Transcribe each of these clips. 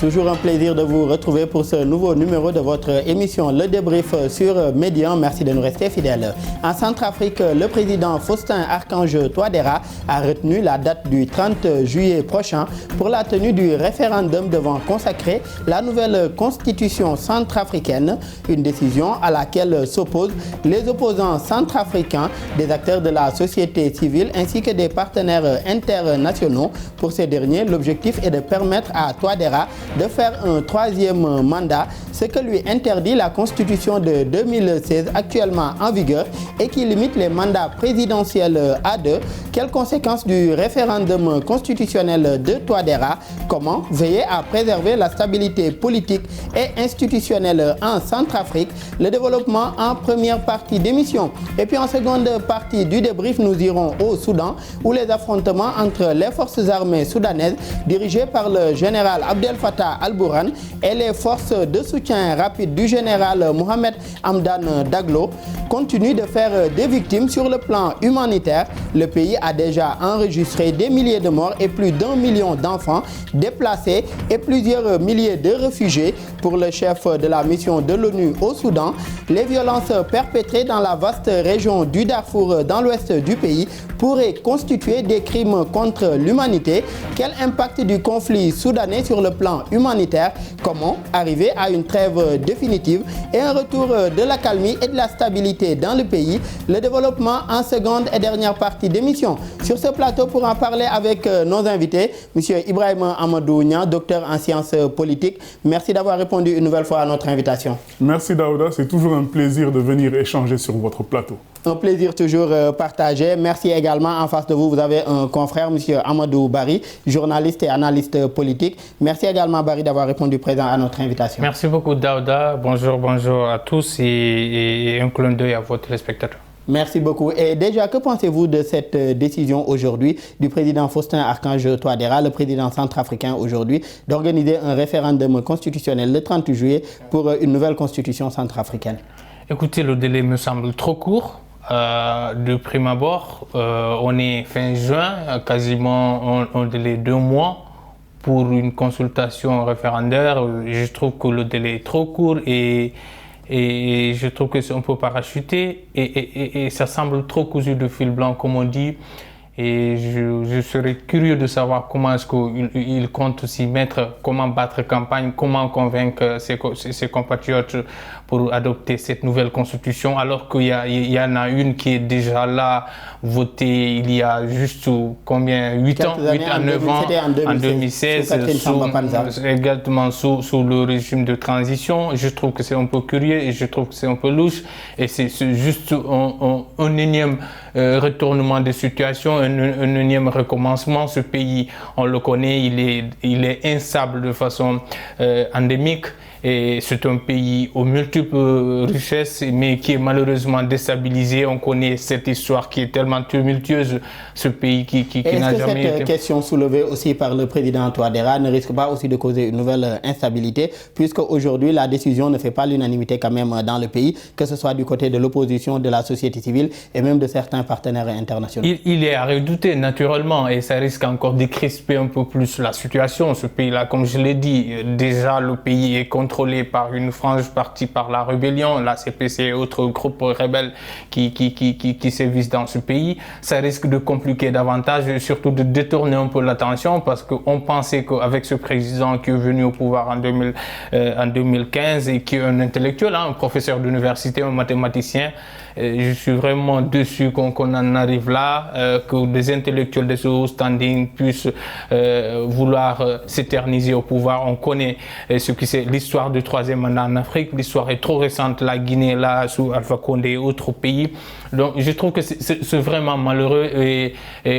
Toujours un plaisir de vous retrouver pour ce nouveau numéro de votre émission Le Débrief sur Médian. Merci de nous rester fidèles. En Centrafrique, le président Faustin Archange Touadéra a retenu la date du 30 juillet prochain pour la tenue du référendum devant consacrer la nouvelle constitution centrafricaine, une décision à laquelle s'opposent les opposants centrafricains, des acteurs de la société civile ainsi que des partenaires internationaux. Pour ces derniers, l'objectif est de permettre à Touadéra de faire un troisième mandat, ce que lui interdit la constitution de 2016 actuellement en vigueur et qui limite les mandats présidentiels à 2. Quelles conséquences du référendum constitutionnel de Touadéra? Comment veiller à préserver la stabilité politique et institutionnelle en Centrafrique? Le développement en première partie d'émission. Et puis en seconde partie du débrief, nous irons au Soudan où les affrontements entre les forces armées soudanaises dirigées par le général Abdel Fattah al-Burhan et les forces de soutien rapide du général Mohamed Hamdan Daglo continuent de faire des victimes sur le plan humanitaire. Le pays a déjà enregistré des milliers de morts et plus d'1 million d'enfants déplacés et plusieurs milliers de réfugiés. Pour le chef de la mission de l'ONU au Soudan, les violences perpétrées dans la vaste région du Darfour dans l'ouest du pays pourraient constituer des crimes contre l'humanité. Quel impact du conflit soudanais sur le plan humanitaire? Comment arriver à une trêve définitive et un retour de l'accalmie et de la stabilité dans le pays? Le développement en seconde et dernière partie d'émission. Sur ce plateau, pour en parler avec nos invités, M. Ibrahima Amadou Niang, docteur en sciences politiques. Merci d'avoir répondu une nouvelle fois à notre invitation. Merci Daouda, c'est toujours un plaisir de venir échanger sur votre plateau. Un plaisir toujours partagé. Merci également. En face de vous, vous avez un confrère, M. Amadou Barry, journaliste et analyste politique. Merci également, Barry, d'avoir répondu présent à notre invitation. Merci beaucoup, Daouda. Bonjour à tous et un clin d'œil à vos téléspectateurs. Merci beaucoup. Et déjà, que pensez-vous de cette décision aujourd'hui du président Faustin Archange Touadéra, le président centrafricain aujourd'hui, d'organiser un référendum constitutionnel le 30 juillet pour une nouvelle constitution centrafricaine? Écoutez, le délai me semble trop court. De prime abord, on est fin juin, quasiment un délai de 2 mois pour une consultation référendaire. Je trouve que le délai est trop court et je trouve que c'est un peu parachuté et ça semble trop cousu de fil blanc, comme on dit. Et je serais curieux de savoir comment est-ce qu'il compte s'y mettre, comment battre campagne, comment convaincre ses compatriotes pour adopter cette nouvelle constitution, alors qu'il y en a une qui est déjà là, votée il y a juste combien, 8 ans, 8 à 9 ans, en 2016, exactement sous le régime de transition. Je trouve que c'est un peu curieux et je trouve que c'est un peu louche et c'est juste un énième retournement de situation, un énième recommencement. Ce pays, on le connaît, il est instable de façon endémique. Et c'est un pays aux multiples richesses, mais qui est malheureusement déstabilisé. On connaît cette histoire qui est tellement tumultueuse, ce pays qui n'a jamais été... Est-ce que cette question soulevée aussi par le président Touadéra ne risque pas aussi de causer une nouvelle instabilité, puisque aujourd'hui la décision ne fait pas l'unanimité quand même dans le pays, que ce soit du côté de l'opposition, de la société civile et même de certains partenaires internationaux? Il est à redouter naturellement et ça risque encore de crisper un peu plus la situation. Ce pays-là, comme je l'ai dit, déjà le pays est contrôlé par une frange partie par la rébellion, la CPC et autres groupes rebelles qui sévissent dans ce pays. Ça risque de compliquer davantage et surtout de détourner un peu l'attention parce qu'on pensait qu'avec ce président qui est venu au pouvoir en 2015 et qui est un intellectuel, un professeur d'université, un mathématicien, je suis vraiment déçu qu'on en arrive là, que des intellectuels de ce haut standing puissent vouloir s'éterniser au pouvoir. On connaît ce qui c'est l'histoire du troisième mandat en Afrique. L'histoire est trop récente, la Guinée là, sous Alpha Condé et autres pays. Donc je trouve que c'est vraiment malheureux et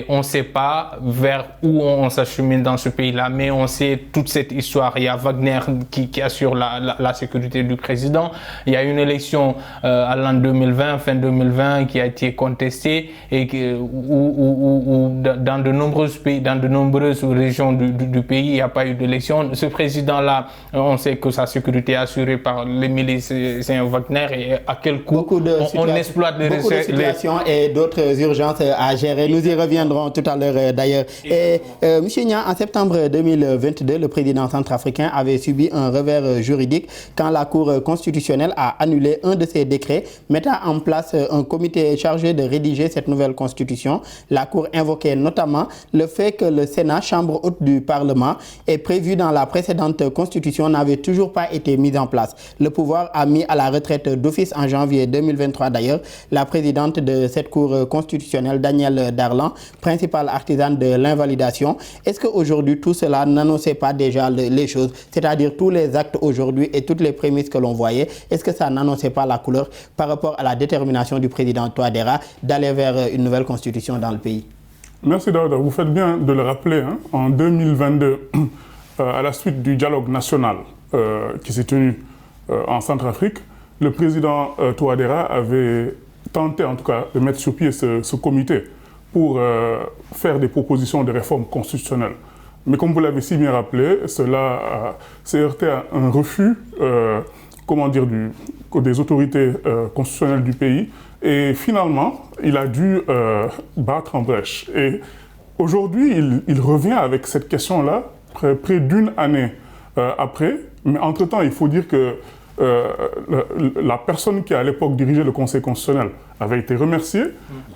on ne sait pas vers où on s'achemine dans ce pays-là, mais on sait toute cette histoire. Il y a Wagner qui assure la sécurité du président. Il y a une élection à l'an 2020, fin 2020, qui a été contestée et où dans de nombreux pays, dans de nombreuses régions du pays, il n'y a pas eu d'élection. Ce président-là, on sait que sa sécurité est assurée par les milices Wagner et à quel coût on exploite les beaucoup de situations et d'autres urgences à gérer. Nous y reviendrons tout à l'heure d'ailleurs. Et Monsieur Nia, en septembre 2022, le président centrafricain avait subi un revers juridique quand la Cour constitutionnelle a annulé un de ses décrets mettant en place un comité chargé de rédiger cette nouvelle constitution. La Cour invoquait notamment le fait que le Sénat, chambre haute du Parlement, est prévu dans la précédente constitution, n'avait toujours pas été mis en place. Le pouvoir a mis à la retraite d'office en janvier 2023 d'ailleurs la présidente de cette Cour constitutionnelle, Danielle Darlan, principale artisane de l'invalidation. Est-ce qu'aujourd'hui tout cela n'annonçait pas déjà les choses, c'est-à-dire tous les actes aujourd'hui et toutes les prémices que l'on voyait, est-ce que ça n'annonçait pas la couleur par rapport à la détermination du président Touadéra d'aller vers une nouvelle constitution dans le pays? Merci Daouda, vous faites bien de le rappeler. En 2022, à la suite du dialogue national qui s'est tenu en Centrafrique, le président Touadéra avait tenté en tout cas de mettre sur pied ce comité pour faire des propositions de réforme constitutionnelle. Mais comme vous l'avez si bien rappelé, cela s'est heurté à un refus des autorités constitutionnelles du pays. Et finalement, il a dû battre en brèche. Et aujourd'hui, il revient avec cette question-là, près d'une année après. Mais entre-temps, il faut dire que la personne qui à l'époque dirigeait le Conseil constitutionnel avait été remerciée.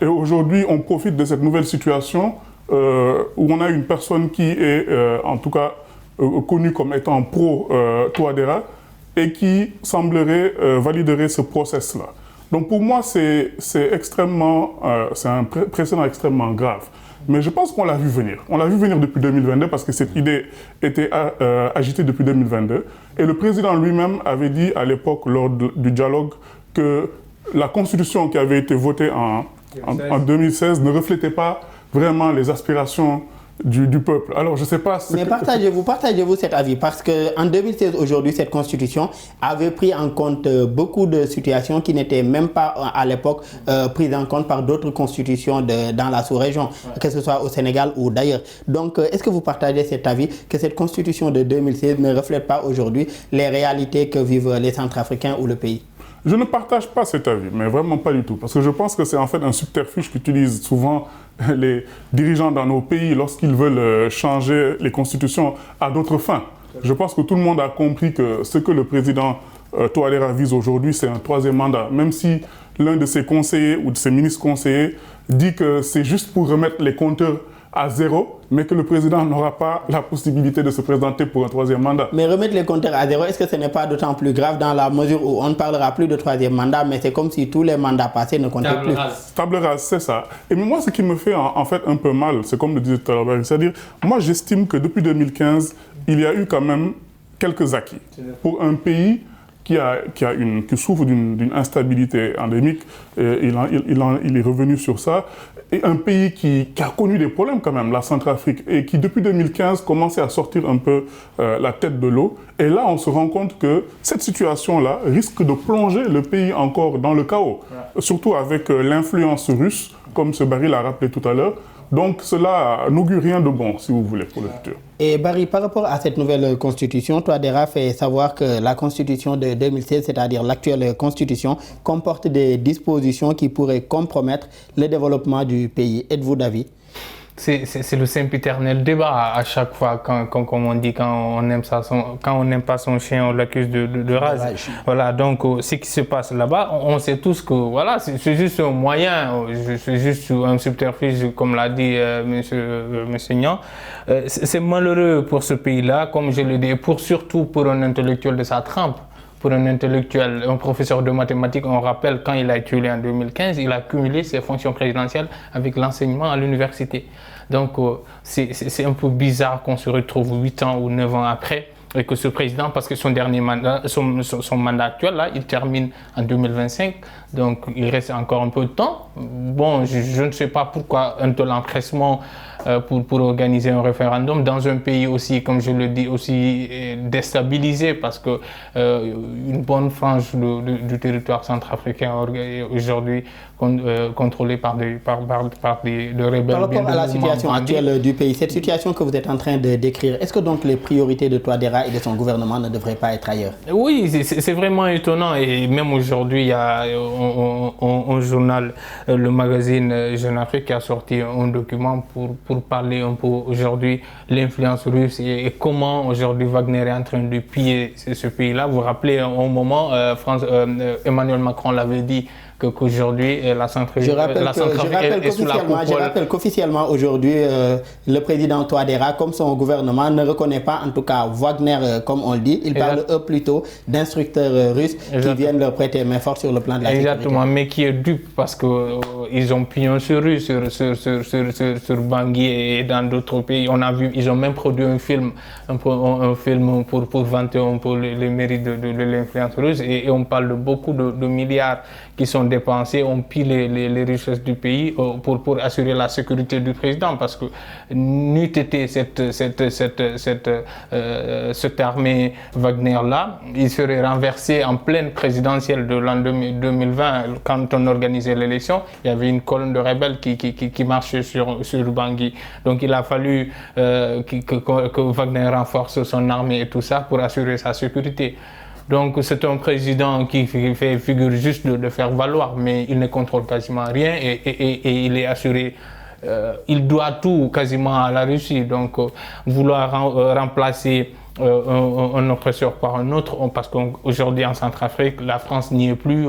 Et aujourd'hui, on profite de cette nouvelle situation où on a une personne qui est en tout cas connue comme étant pro-Touadéra et qui semblerait validerait ce process-là. Donc pour moi, c'est un précédent extrêmement grave. Mais je pense qu'on l'a vu venir. On l'a vu venir depuis 2022 parce que cette idée était agitée depuis 2022. Et le président lui-même avait dit à l'époque, lors du dialogue, que la constitution qui avait été votée en 2016 ne reflétait pas vraiment les aspirations du peuple. Alors, je ne sais pas... Mais partagez-vous cet avis, parce qu'en 2016, aujourd'hui, cette constitution avait pris en compte beaucoup de situations qui n'étaient même pas, à l'époque, prises en compte par d'autres constitutions dans la sous-région, que ce soit au Sénégal ou d'ailleurs. Donc, est-ce que vous partagez cet avis, que cette constitution de 2016 ne reflète pas aujourd'hui les réalités que vivent les Centrafricains ou le pays? Je ne partage pas cet avis, mais vraiment pas du tout. Parce que je pense que c'est en fait un subterfuge qu'utilisent souvent les dirigeants dans nos pays lorsqu'ils veulent changer les constitutions à d'autres fins. Je pense que tout le monde a compris que ce que le président Touadéra vise aujourd'hui, c'est un troisième mandat. Même si l'un de ses conseillers ou de ses ministres conseillers dit que c'est juste pour remettre les compteurs à zéro, mais que le président n'aura pas la possibilité de se présenter pour un troisième mandat. Mais remettre les compteurs à zéro, est-ce que ce n'est pas d'autant plus grave dans la mesure où on ne parlera plus de troisième mandat, mais c'est comme si tous les mandats passés ne comptaient plus? Table rase, c'est ça. Et moi, ce qui me fait en fait un peu mal, c'est comme le disait tout à l'heure, c'est-à-dire, moi j'estime que depuis 2015, il y a eu quand même quelques acquis. Pour un pays qui souffre d'une instabilité endémique, il est revenu sur ça. Et un pays qui a connu des problèmes quand même, la Centrafrique, et qui depuis 2015 commençait à sortir un peu la tête de l'eau. Et là, on se rend compte que cette situation-là risque de plonger le pays encore dans le chaos, surtout avec l'influence russe, comme ce Barry l'a rappelé tout à l'heure. Donc cela n'augure rien de bon, si vous voulez, pour le futur. Et Barry, par rapport à cette nouvelle constitution, Touadéra fait savoir que la constitution de 2016, c'est-à-dire l'actuelle constitution, comporte des dispositions qui pourraient compromettre le développement du pays. Êtes-vous d'avis? C'est le sempiternel débat à chaque fois, comme on dit, quand on n'aime pas son chien, on l'accuse de rage. Voilà, donc ce qui se passe là-bas, on sait tous que voilà, c'est juste un moyen, c'est juste un subterfuge, comme l'a dit monsieur Niang. C'est malheureux pour ce pays-là, comme je le dis, surtout pour un intellectuel de sa trempe. Pour un intellectuel, un professeur de mathématiques, on rappelle quand il a été élu en 2015, il a cumulé ses fonctions présidentielles avec l'enseignement à l'université. Donc c'est un peu bizarre qu'on se retrouve 8 ans ou 9 ans après et que ce président, parce que son dernier mandat, son mandat actuel, là, il termine en 2025, donc il reste encore un peu de temps. Bon, je ne sais pas pourquoi un tel empressement pour organiser un référendum dans un pays aussi, comme je le dis, aussi déstabilisé, parce que une bonne frange du territoire centrafricain aujourd'hui contrôlée par des rebelles. Par rapport à la situation actuelle du pays, cette situation que vous êtes en train de décrire, est-ce que donc les priorités de Touadéra et de son gouvernement ne devraient pas être ailleurs? Oui, c'est vraiment étonnant, et même aujourd'hui, il y a un journal, le magazine Jeune Afrique, qui a sorti un document pour parler un peu aujourd'hui l'influence russe et comment aujourd'hui Wagner est en train de piller ce pays-là. Vous vous rappelez, au moment, Emmanuel Macron l'avait dit, qu'aujourd'hui la Centrafrique est sous la coupole. Je rappelle qu'officiellement aujourd'hui, le président Touadéra, comme son gouvernement, ne reconnaît pas en tout cas Wagner comme on le dit. Il parle eux plutôt d'instructeurs russes qui viennent leur prêter main forte sur le plan de la sécurité. Exactement, mais qui est dupe parce qu'ils ont pignon sur rue sur Bangui et dans d'autres pays. On a vu, ils ont même produit un film pour vanter un peu les mérites de l'influence russe, et on parle de beaucoup de milliards qui sont dépensés, on pille les richesses du pays pour assurer la sécurité du président, parce que n'eût été cette armée Wagner-là, il serait renversé en pleine présidentielle de l'an 2020, quand on organisait l'élection. Il y avait une colonne de rebelles qui marchait sur Bangui. Donc il a fallu que Wagner renforce son armée et tout ça pour assurer sa sécurité. Donc c'est un président qui fait figure juste de faire valoir, mais il ne contrôle quasiment rien, et il est assuré, il doit tout quasiment à la Russie. Donc vouloir remplacer un oppresseur par un autre, parce qu'aujourd'hui en Centrafrique, la France n'y est plus,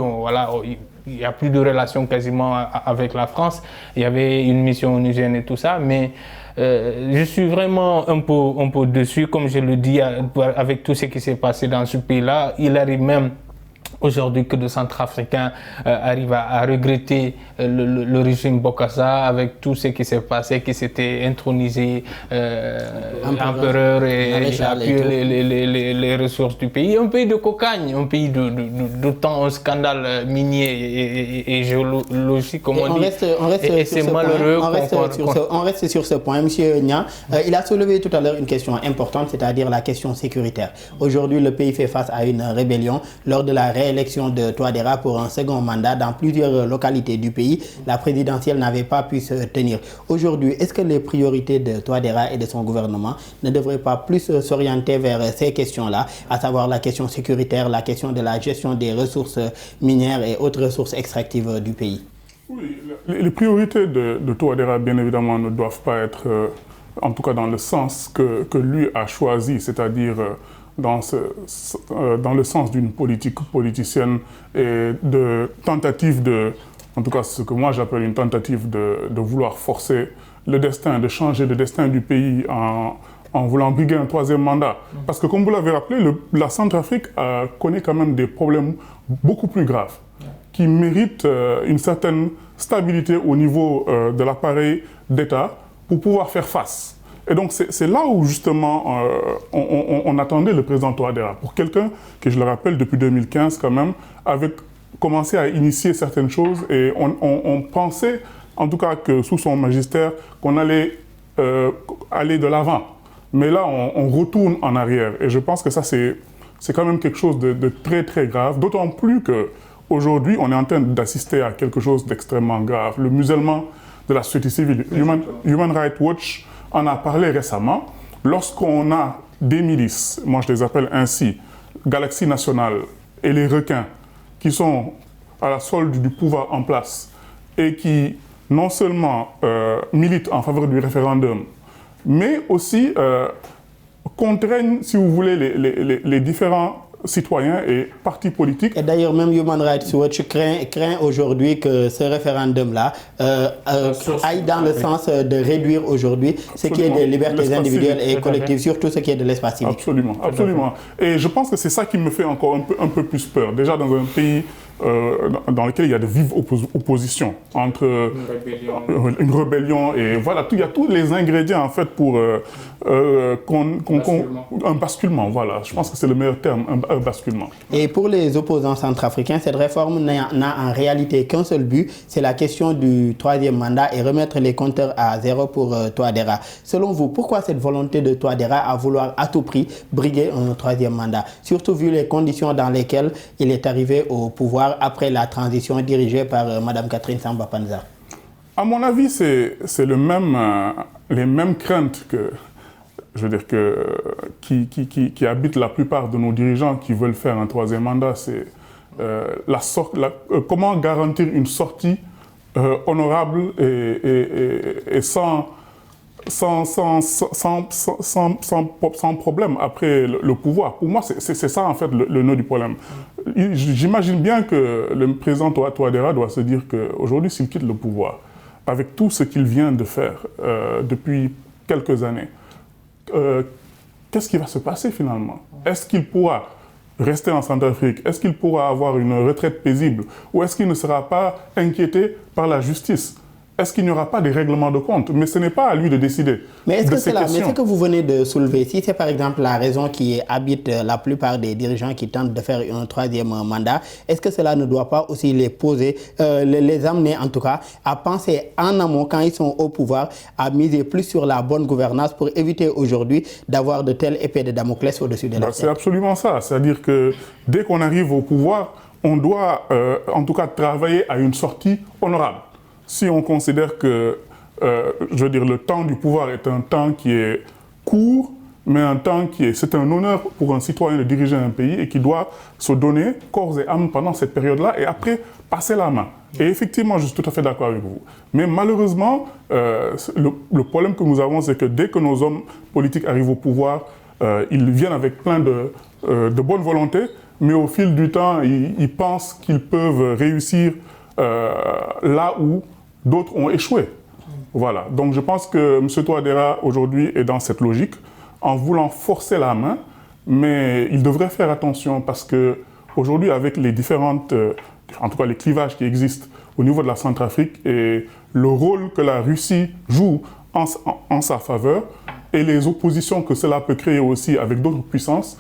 il n'y a plus de relation quasiment avec la France. Il y avait une mission onusienne et tout ça, mais je suis vraiment un peu dessus, comme je le dis, avec tout ce qui s'est passé dans ce pays-là. Il arrive même aujourd'hui que de Centrafricains arrivent à regretter le régime Bokassa, avec tout ce qui s'est passé, qui s'était intronisé empereur et appuyé les ressources du pays. Un pays de cocagne, un pays d'autant un scandale minier et géologique, comme on dit. Et c'est malheureux. On reste sur ce point. Monsieur Nia, il a soulevé tout à l'heure une question importante, c'est-à-dire la question sécuritaire. Aujourd'hui, le pays fait face à une rébellion. Lors de la réélection de Touadéra pour un second mandat dans plusieurs localités du pays, la présidentielle n'avait pas pu se tenir. Aujourd'hui, est-ce que les priorités de Touadéra et de son gouvernement ne devraient pas plus s'orienter vers ces questions-là, à savoir la question sécuritaire, la question de la gestion des ressources minières et autres ressources extractives du pays? Oui, les priorités de Touadéra, bien évidemment, ne doivent pas être, en tout cas dans le sens que lui a choisi, c'est-à-dire dans le sens d'une politique politicienne et de tentative en tout cas ce que moi j'appelle une tentative de vouloir forcer le destin, de changer le destin du pays en voulant briguer un troisième mandat. Parce que comme vous l'avez rappelé, la Centrafrique connaît quand même des problèmes beaucoup plus graves qui méritent une certaine stabilité au niveau de l'appareil d'État pour pouvoir faire face. Et donc c'est là où justement on attendait le président Touadéra, pour quelqu'un que, je le rappelle, depuis 2015 quand même, avait commencé à initier certaines choses, et on pensait, en tout cas que sous son magistère, qu'on allait aller de l'avant. Mais là, on retourne en arrière, et je pense que ça c'est quand même quelque chose de très très grave, d'autant plus qu'aujourd'hui on est en train d'assister à quelque chose d'extrêmement grave, le musellement de la société civile. Human Rights Watch en a parlé récemment. Lorsqu'on a des milices, moi je les appelle ainsi, Galaxie Nationale et les requins, qui sont à la solde du pouvoir en place et qui non seulement militent en faveur du référendum, mais aussi contraignent, si vous voulez, les différents citoyens et partis politiques. Et d'ailleurs, même Human Rights Watch craint aujourd'hui que ce référendum-là aille dans le sens de réduire aujourd'hui ce qui est des libertés individuelles et collectives, surtout ce qui est de l'espace civique. Absolument, absolument. Et je pense que c'est ça qui me fait encore un peu plus peur. Déjà dans un pays dans lequel il y a de vives oppositions entre une rébellion et voilà, il y a tous les ingrédients en fait pour un basculement. Voilà, je pense que c'est le meilleur terme, un basculement. Et pour les opposants centrafricains, cette réforme n'a en réalité qu'un seul but, c'est la question du troisième mandat et remettre les compteurs à zéro pour Touadéra. Selon vous, pourquoi cette volonté de Touadéra à vouloir à tout prix briguer un troisième mandat, surtout vu les conditions dans lesquelles il est arrivé au pouvoir après la transition dirigée par Mme Catherine Samba Panza? À mon avis, c'est les mêmes craintes qui habitent la plupart de nos dirigeants qui veulent faire un troisième mandat. C'est comment garantir une sortie honorable et sans problème après le pouvoir. Pour moi, c'est ça en fait le nœud du problème. J'imagine bien que le président Touadéra doit se dire qu'aujourd'hui, s'il quitte le pouvoir, avec tout ce qu'il vient de faire depuis quelques années, qu'est-ce qui va se passer finalement? Est-ce qu'il pourra rester en Centrafrique? Est-ce qu'il pourra avoir une retraite paisible? Ou est-ce qu'il ne sera pas inquiété par la justice? Est-ce qu'il n'y aura pas des règlements de compte? Mais ce n'est pas à lui de décider. Mais est-ce que ce que vous venez de soulever, si c'est par exemple la raison qui habite la plupart des dirigeants qui tentent de faire un troisième mandat, est-ce que cela ne doit pas aussi les amener en tout cas à penser en amont quand ils sont au pouvoir, à miser plus sur la bonne gouvernance pour éviter aujourd'hui d'avoir de telles épées de Damoclès au-dessus de la tête? C'est absolument ça. C'est-à-dire que dès qu'on arrive au pouvoir, on doit en tout cas travailler à une sortie honorable. Si on considère que, le temps du pouvoir est un temps qui est court, mais un temps c'est un honneur pour un citoyen de diriger un pays et qui doit se donner corps et âme pendant cette période-là et après passer la main. Et effectivement, je suis tout à fait d'accord avec vous. Mais malheureusement, le problème que nous avons, c'est que dès que nos hommes politiques arrivent au pouvoir, ils viennent avec plein de bonne volonté, mais au fil du temps, ils pensent qu'ils peuvent réussir là où d'autres ont échoué. Voilà. Donc je pense que M. Touadéra aujourd'hui est dans cette logique en voulant forcer la main, mais il devrait faire attention parce que aujourd'hui avec les différentes, en tout cas les clivages qui existent au niveau de la Centrafrique et le rôle que la Russie joue en sa faveur et les oppositions que cela peut créer aussi avec d'autres puissances,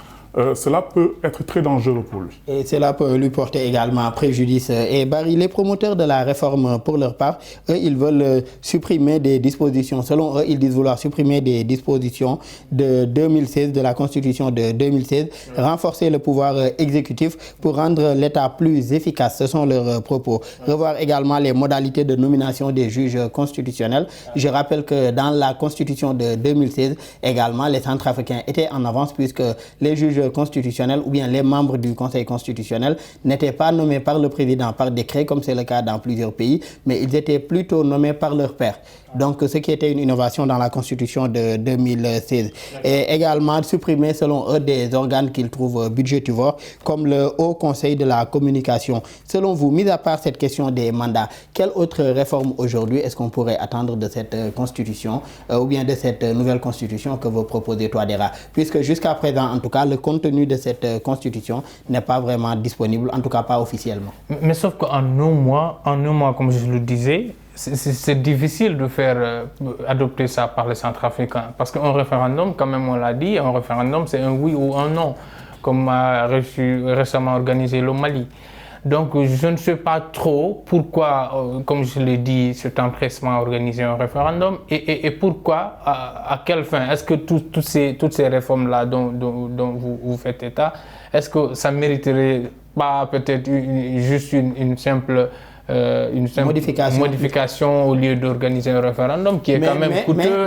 cela peut être très dangereux pour lui. Et cela peut lui porter également préjudice. Et Barry, les promoteurs de la réforme, pour leur part, eux, ils veulent supprimer des dispositions. Selon eux, ils disent vouloir supprimer des dispositions de 2016, de la Constitution de 2016, renforcer le pouvoir exécutif pour rendre l'État plus efficace. Ce sont leurs propos. Revoir également les modalités de nomination des juges constitutionnels. Je rappelle que dans la Constitution de 2016, également, les Centrafricains étaient en avance puisque les juges constitutionnels ou bien les membres du Conseil constitutionnel n'étaient pas nommés par le président par décret comme c'est le cas dans plusieurs pays, mais ils étaient plutôt nommés par leur père. Donc ce qui était une innovation dans la Constitution de 2016. Et également supprimer selon eux des organes qu'ils trouvent budgétivores comme le Haut Conseil de la communication. Selon vous, mis à part cette question des mandats, quelle autre réforme aujourd'hui est-ce qu'on pourrait attendre de cette Constitution ou bien de cette nouvelle Constitution que vous proposez Touadéra? Puisque jusqu'à présent, en tout cas, le contenu de cette Constitution n'est pas vraiment disponible, en tout cas pas officiellement. Mais sauf qu'en un mois, comme je le disais, c'est difficile de faire adopter ça par les Centrafricains. Parce qu'un référendum, quand même on l'a dit, un référendum c'est un oui ou un non, comme a récemment organisé le Mali. Donc je ne sais pas trop pourquoi, comme je l'ai dit, cet empressement à organiser un référendum et pourquoi, à quelle fin. Est-ce que toutes ces réformes-là dont vous faites état, est-ce que ça mériterait pas peut-être juste une simple une simple modification au lieu d'organiser un référendum qui est quand même coûteux.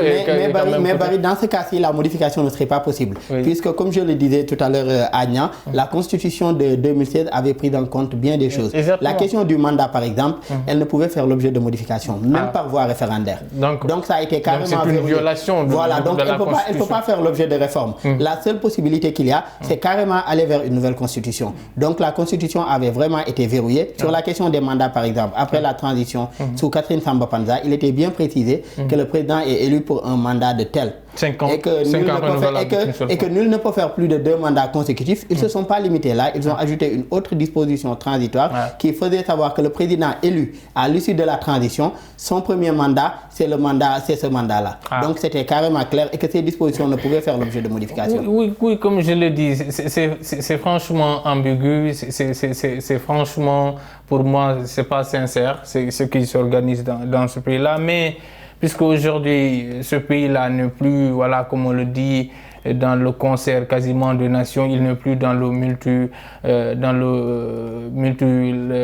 Mais Barry, dans ce cas-ci, la modification ne serait pas possible. Oui. Puisque, comme je le disais tout à l'heure, Agnan, la Constitution de 2016 avait pris en compte bien des choses. Exactement. La question du mandat, par exemple, elle ne pouvait faire l'objet de modification, même par voie référendaire. Donc ça a été carrément... c'est une violation de la Constitution. Elle ne peut pas faire l'objet de réforme. La seule possibilité qu'il y a, c'est carrément aller vers une nouvelle Constitution. Donc la Constitution avait vraiment été verrouillée. Sur la question des mandats, par exemple, après la transition sous Catherine Samba Panza, il était bien précisé que le président est élu pour un mandat de tel. 5 ans. Et que nul ne peut faire plus de 2 mandats consécutifs. Ils ne se sont pas limités là. Ils ont ajouté une autre disposition transitoire qui faisait savoir que le président élu à l'issue de la transition, son premier mandat, c'est ce mandat-là. Donc c'était carrément clair et que ces dispositions ne pouvaient faire l'objet de modification. Oui, comme je l'ai dit, c'est franchement ambigu. C'est franchement, pour moi, c'est pas sincère. C'est ce qui s'organise dans ce pays-là. Mais puisqu'aujourd'hui, ce pays-là n'est plus, voilà, comme on le dit, dans le concert quasiment de nations, il n'est plus dans le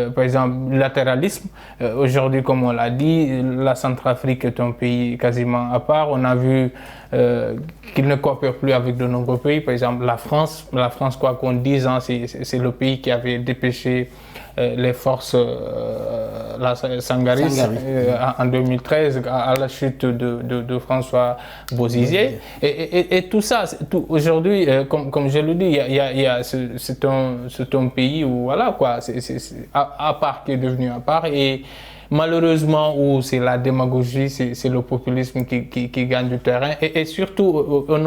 par exemple, latéralisme. Aujourd'hui, comme on l'a dit, la Centrafrique est un pays quasiment à part. On a vu qu'il ne coopère plus avec de nombreux pays. Par exemple, la France, quoi qu'on dise, hein, c'est le pays qui avait dépêché les forces sangaristes en 2013 à la chute de François Bozizé. Et tout ça, aujourd'hui, comme je le dis, c'est un pays où, voilà, quoi, c'est à part qui est devenu à part. Et malheureusement, où c'est la démagogie, c'est le populisme qui gagne du terrain. Et surtout, un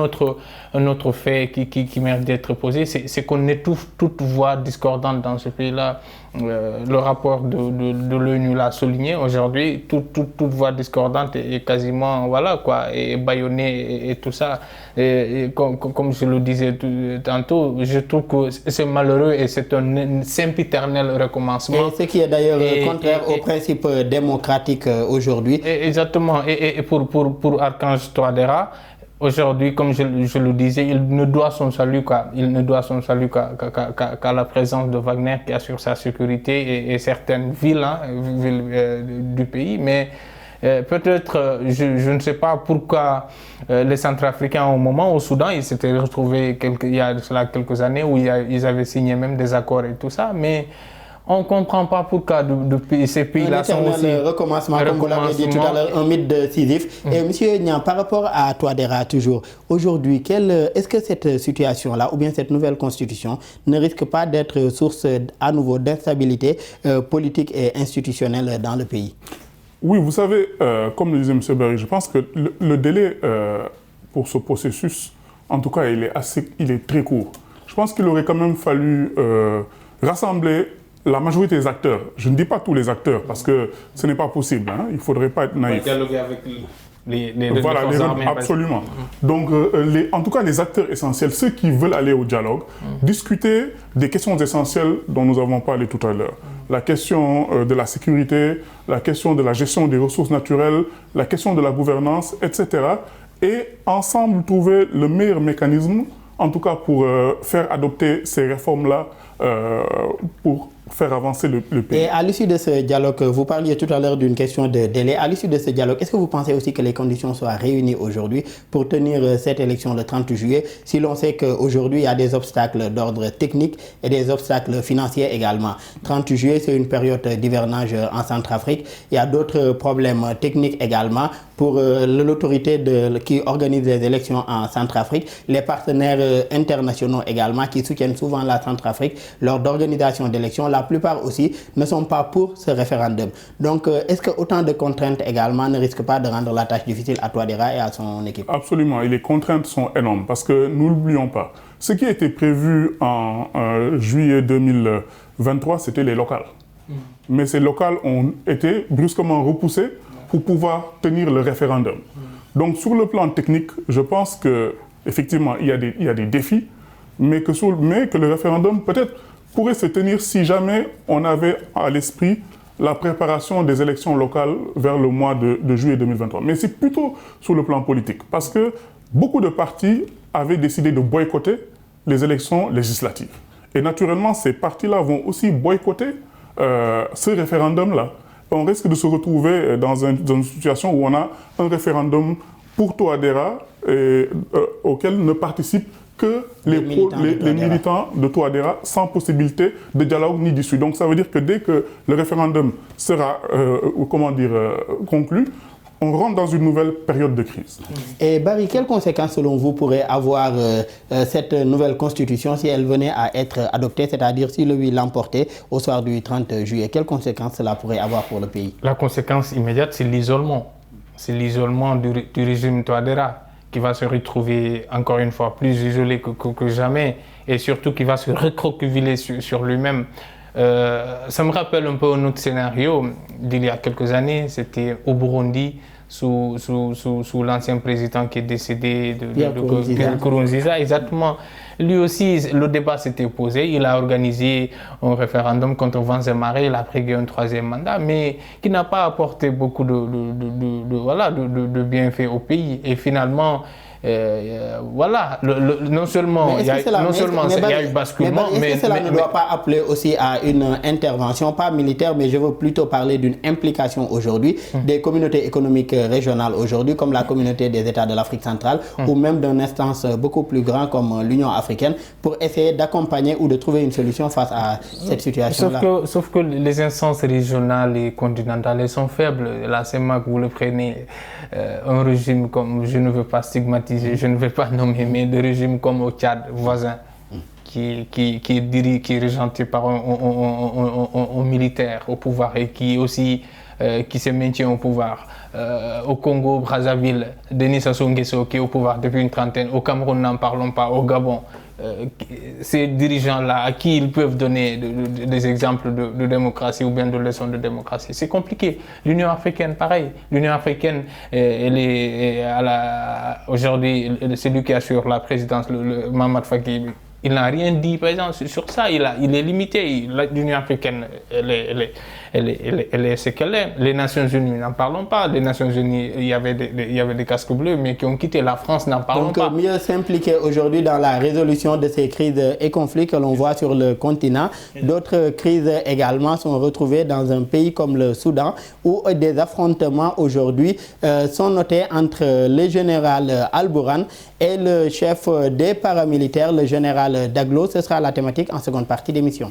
autre fait qui mérite d'être posé, c'est qu'on étouffe toute voix discordante dans ce pays-là. Le rapport de l'ONU l'a souligné. Aujourd'hui, toute voix discordante est quasiment, voilà, quoi, est bâillonnée et tout ça. Et comme je le disais tantôt, je trouve que c'est malheureux et c'est un sempiternel recommencement. Et ce qui est d'ailleurs contraire au principe démocratique aujourd'hui. Exactement. Et pour Archange Touadéra, aujourd'hui, comme je le disais, il ne doit son salut qu'à la présence de Wagner qui assure sa sécurité et certaines villes du pays. Mais peut-être, je ne sais pas pourquoi les Centrafricains, au moment au Soudan, ils s'étaient retrouvés il y a quelques années où ils avaient signé même des accords et tout ça. Mais on ne comprend pas pourquoi ces pays-là sont aussi... Un recommencement, comme vous l'avez dit tout à l'heure, un mythe de Sisyphe. Et M. Niang, par rapport à Touadéra, toujours, aujourd'hui, est-ce que cette situation-là, ou bien cette nouvelle constitution, ne risque pas d'être source à nouveau d'instabilité politique et institutionnelle dans le pays? Oui, vous savez, comme le disait M. Berry, je pense que le délai pour ce processus, en tout cas, il est très court. Je pense qu'il aurait quand même fallu rassembler la majorité des acteurs. Je ne dis pas tous les acteurs, parce que ce n'est pas possible. Hein. Il ne faudrait pas être naïf. Dialoguer avec les forces armées. Absolument. Donc, en tout cas, les acteurs essentiels, ceux qui veulent aller au dialogue, discuter des questions essentielles dont nous avons parlé tout à l'heure. La question de la sécurité, la question de la gestion des ressources naturelles, la question de la gouvernance, etc. Et ensemble trouver le meilleur mécanisme, en tout cas pour faire adopter ces réformes-là, pour faire avancer le pays. Et à l'issue de ce dialogue, vous parliez tout à l'heure d'une question de délai. À l'issue de ce dialogue, est-ce que vous pensez aussi que les conditions soient réunies aujourd'hui pour tenir cette élection le 30 juillet, si l'on sait qu'aujourd'hui, il y a des obstacles d'ordre technique et des obstacles financiers également. 30 juillet, c'est une période d'hivernage en Centrafrique. Il y a d'autres problèmes techniques également pour l'autorité qui organise les élections en Centrafrique, les partenaires internationaux également qui soutiennent souvent la Centrafrique lors d'organisation d'élections. La plupart aussi ne sont pas pour ce référendum. Donc, est-ce que autant de contraintes également ne risquent pas de rendre la tâche difficile à Touadéra et à son équipe? Absolument, et les contraintes sont énormes parce que nous n'oublions pas, ce qui a été prévu en juillet 2023, c'était les locales. Mais ces locales ont été brusquement repoussées pour pouvoir tenir le référendum. Donc, sur le plan technique, je pense qu'effectivement, il y a des défis, mais que le référendum peut-être pourrait se tenir si jamais on avait à l'esprit la préparation des élections locales vers le mois de juillet 2023. Mais c'est plutôt sur le plan politique, parce que beaucoup de partis avaient décidé de boycotter les élections législatives. Et naturellement, ces partis-là vont aussi boycotter ce référendum-là. On risque de se retrouver dans une situation où on a un référendum pour Touadéra auquel ne participent que les militants de Touadéra sans possibilité de dialogue ni d'issue. Donc ça veut dire que dès que le référendum sera conclu, on rentre dans une nouvelle période de crise. Et Barry, quelles conséquences selon vous pourrait avoir cette nouvelle constitution si elle venait à être adoptée, c'est-à-dire si le oui l'emportait au soir du 30 juillet? Quelles conséquences cela pourrait avoir pour le pays? La conséquence immédiate, c'est l'isolement. C'est l'isolement du régime Touadéra qui va se retrouver encore une fois plus isolé que jamais et surtout qui va se recroqueviller sur lui-même. Ça me rappelle un peu un autre scénario d'il y a quelques années, c'était au Burundi sous l'ancien président qui est décédé Pierre Nkurunziza, exactement. Lui aussi, le débat s'était posé, il a organisé un référendum contre Vanze Maré, il a pris un 3e mandat, mais qui n'a pas apporté beaucoup de bienfaits au pays. Et finalement, non seulement il y a eu basculement, mais est-ce que cela ne doit pas appeler aussi à une intervention, pas militaire, mais je veux plutôt parler d'une implication aujourd'hui des communautés économiques régionales aujourd'hui, comme la communauté des États de l'Afrique centrale, ou même d'une instance beaucoup plus grande comme l'Union africaine, pour essayer d'accompagner ou de trouver une solution face à cette situation-là. Sauf que les instances régionales et continentales, elles sont faibles. La CEMAC, vous le prenez, un régime comme, je ne veux pas stigmatiser, je ne vais pas nommer, mais des régimes comme au Tchad, voisin, qui est régenté par un militaire au pouvoir et qui aussi qui se maintient au pouvoir. Au Congo, Brazzaville, Denis Sassou Nguesso qui est au pouvoir depuis une trentaine. Au Cameroun, n'en parlons pas. Au Gabon, ces dirigeants-là, à qui ils peuvent donner des exemples de démocratie ou bien de leçons de démocratie, c'est compliqué. L'Union africaine, pareil. L'Union africaine, elle est aujourd'hui, celui qui assure la présidence, le Mahamat Faki, il n'a rien dit, par exemple, sur ça. Il est limité. L'Union africaine, elle est ce qu'elle est. Les Nations Unies, n'en parlons pas. Les Nations Unies, il y avait des casques bleus, mais qui ont quitté la France, n'en parlons pas. Donc, mieux s'impliquer aujourd'hui dans la résolution de ces crises et conflits que l'on voit sur le continent. D'autres crises également sont retrouvées dans un pays comme le Soudan, où des affrontements aujourd'hui sont notés entre le général Al-Bourhan et le chef des paramilitaires, le général Daglo. Ce sera la thématique en seconde partie d'émission.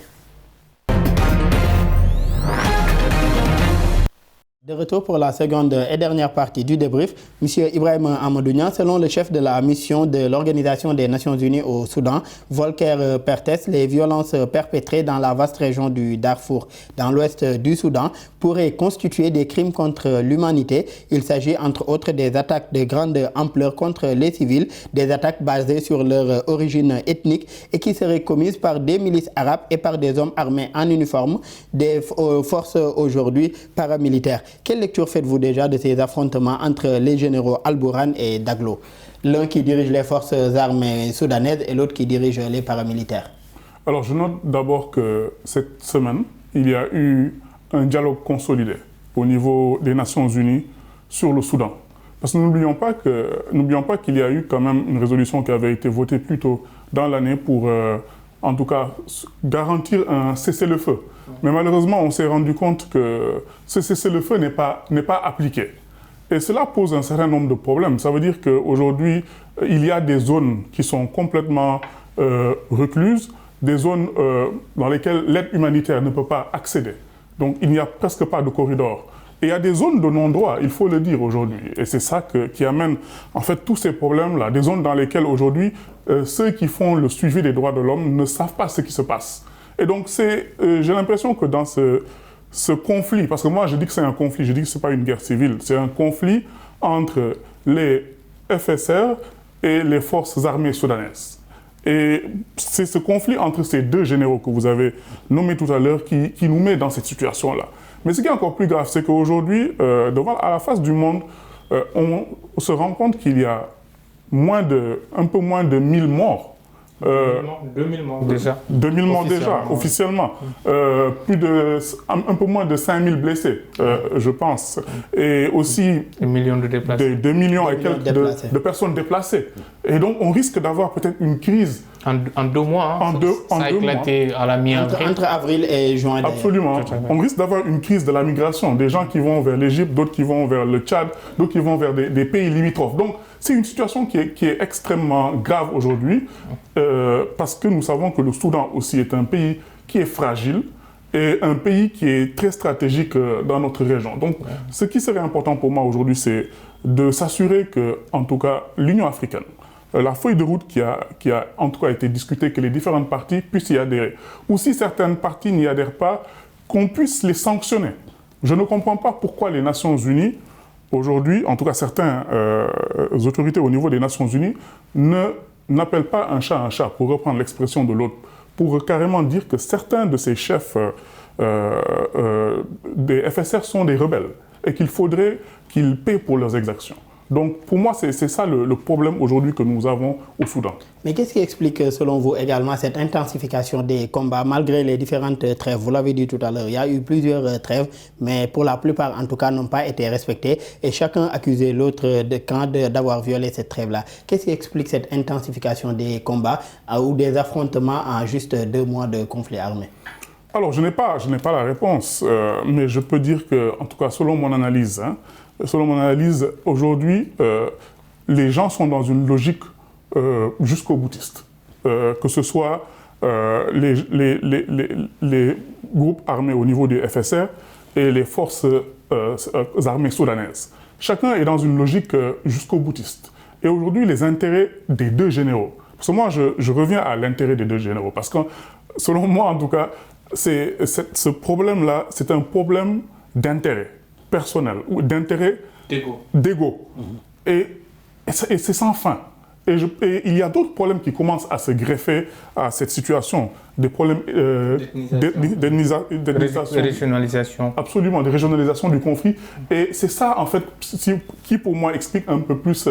De retour pour la seconde et dernière partie du débrief, M. Ibrahim Amadou Niang, selon le chef de la mission de l'Organisation des Nations Unies au Soudan, Volker Perthes, les violences perpétrées dans la vaste région du Darfour, dans l'ouest du Soudan, pourraient constituer des crimes contre l'humanité. Il s'agit entre autres des attaques de grande ampleur contre les civils, des attaques basées sur leur origine ethnique et qui seraient commises par des milices arabes et par des hommes armés en uniforme, des forces aujourd'hui paramilitaires. Quelle lecture faites-vous déjà de ces affrontements entre les généraux Al-Bourhan et Daglo? L'un qui dirige les forces armées soudanaises et l'autre qui dirige les paramilitaires. Alors je note d'abord que cette semaine, il y a eu un dialogue consolidé au niveau des Nations Unies sur le Soudan. Parce que n'oublions pas qu'il y a eu quand même une résolution qui avait été votée plus tôt dans l'année pour, en tout cas, garantir un cessez-le-feu. Mais malheureusement, on s'est rendu compte que ce cessez-le-feu n'est pas appliqué. Et cela pose un certain nombre de problèmes. Ça veut dire qu'aujourd'hui, il y a des zones qui sont complètement recluses, des zones dans lesquelles l'aide humanitaire ne peut pas accéder. Donc il n'y a presque pas de corridor. Et il y a des zones de non-droit, il faut le dire aujourd'hui. Et c'est ça qui amène en fait tous ces problèmes-là. Des zones dans lesquelles aujourd'hui, ceux qui font le suivi des droits de l'homme ne savent pas ce qui se passe. Et donc j'ai l'impression que dans ce conflit, parce que moi je dis que c'est un conflit, je dis que ce n'est pas une guerre civile, c'est un conflit entre les FSR et les forces armées soudanaises. Et c'est ce conflit entre ces deux généraux que vous avez nommés tout à l'heure qui nous met dans cette situation-là. Mais ce qui est encore plus grave, c'est qu'aujourd'hui, à la face du monde, on se rend compte qu'il y a un peu moins de 1000 morts. 2000 morts déjà. 2000 morts déjà, officiellement. Un peu moins de 5000 blessés, je pense. Et aussi... Des millions de déplacés. Des millions et quelques de personnes déplacées. Et donc, on risque d'avoir peut-être une crise En 2 mois, hein, ça a éclaté à la mi-avril. Entre avril et juin. Absolument. On risque d'avoir une crise de la migration. Des gens qui vont vers l'Égypte, d'autres qui vont vers le Tchad, d'autres qui vont vers des pays limitrophes. Donc, c'est une situation qui est extrêmement grave aujourd'hui parce que nous savons que le Soudan aussi est un pays qui est fragile et un pays qui est très stratégique dans notre région. Donc, ce qui serait important pour moi aujourd'hui, c'est de s'assurer que, en tout cas, l'Union africaine, la feuille de route qui a en tout cas été discutée, que les différentes parties puissent y adhérer. Ou si certaines parties n'y adhèrent pas, qu'on puisse les sanctionner. Je ne comprends pas pourquoi les Nations Unies, aujourd'hui, en tout cas certaines autorités au niveau des Nations Unies, n'appellent pas un chat, pour reprendre l'expression de l'autre, pour carrément dire que certains de ces chefs des FSR sont des rebelles et qu'il faudrait qu'ils paient pour leurs exactions. Donc, pour moi, c'est ça le problème aujourd'hui que nous avons au Soudan. Mais qu'est-ce qui explique, selon vous, également cette intensification des combats, malgré les différentes trêves? Vous l'avez dit tout à l'heure, il y a eu plusieurs trêves, mais pour la plupart, en tout cas, n'ont pas été respectées. Et chacun accusait l'autre de camp d'avoir violé cette trêve-là. Qu'est-ce qui explique cette intensification des combats ou des affrontements en juste 2 mois de conflit armé? Alors, je n'ai pas la réponse, mais je peux dire que, en tout cas, selon mon analyse, aujourd'hui, les gens sont dans une logique jusqu'au boutiste. Que ce soit les groupes armés au niveau du FSR et les forces armées soudanaises. Chacun est dans une logique jusqu'au boutiste. Et aujourd'hui, les intérêts des 2 généraux. Parce que moi, je reviens à l'intérêt des 2 généraux. Parce que, selon moi, en tout cas, ce problème-là, c'est un problème d'intérêt personnel ou d'intérêt d'ego. Et c'est sans fin. Et il y a d'autres problèmes qui commencent à se greffer à cette situation. Des problèmes de régionalisation. Absolument, de régionalisation du conflit. Et c'est ça, en fait, qui pour moi explique un peu plus,